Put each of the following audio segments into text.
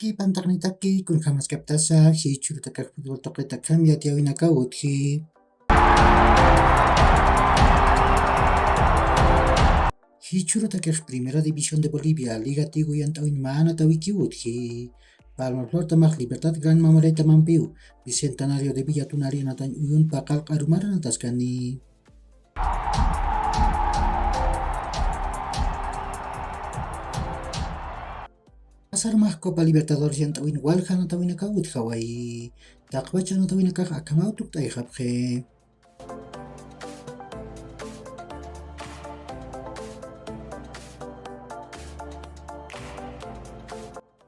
Taki pantaknitaki kun hamaskaptasa hichurutaka fútbol toqeta cambiatiawinaka utji. Hichurutaka Primera División de Bolivia, Liga Tiguyantawan Manatawiki utji. Palma Flor tamaj Libertad Gran Mamoreta Mampiu, Bicentenario de Villa Tunari natan uyun pakal karumara nataskani. Pasar mah Copa Libertadores yang tawin walha na tawin ka ut Hawaii. Takbacha na tawin ka akamautuk tay haphe.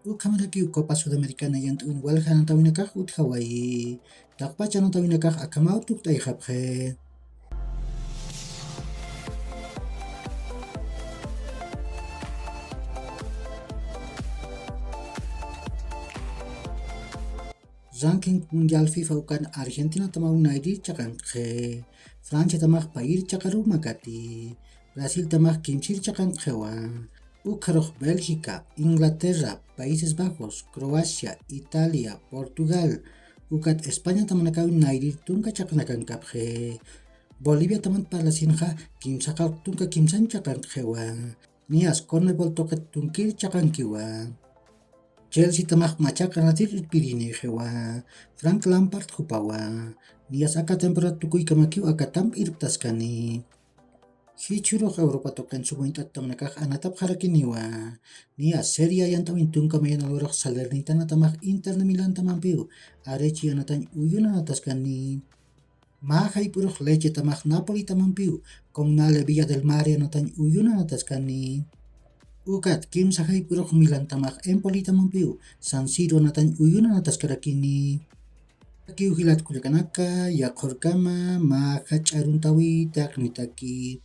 Ukamaraki Copa Sudamericana yang tawin walha na tawin ka ut Hawaii. Takbacha na tawin ka akamautuk tay haphe. Ranking Mundial FIFA ukan Argentina tamau naidi cakang khe, Francia tamah pair cakaru magati, Brasil tamah kimsir cakang khewa, Ukaroh Belgica, Inglaterra, Países Bajos, Croacia, Italia, Portugal, ukat España tamanakau naidi tungka cakanakan kaphe, Bolivia taman palasinha kimsakal tungka kimsan cakang khewa, Nias Conmebol toket tungkir cakang kiwa. Chelsea tamah macak kanatir pirini hewa, Frank Lampard hupawa, nias aka temperat tukui kamakiu aka tamp irptaskani. Hichuro Europa token subuintat tamnakah anatap harakiniwa, nias Serie yang tawin tungka mayan alorok Salernitana tamah Inter na Milan tamampiu, areci anatan uyuna nataskani. Mahai purok Lecce tamah Napoli tamampiu, Comunale Villa del Mare anatan uyuna nataskani. Ukat Kim Sahay Purok Milan tamak Empoli tamampiu, San Siro natan uyuna natas karakini. Taki uhilat kulikanaka, yakhorkama, mahach aruntawi, taknitaki.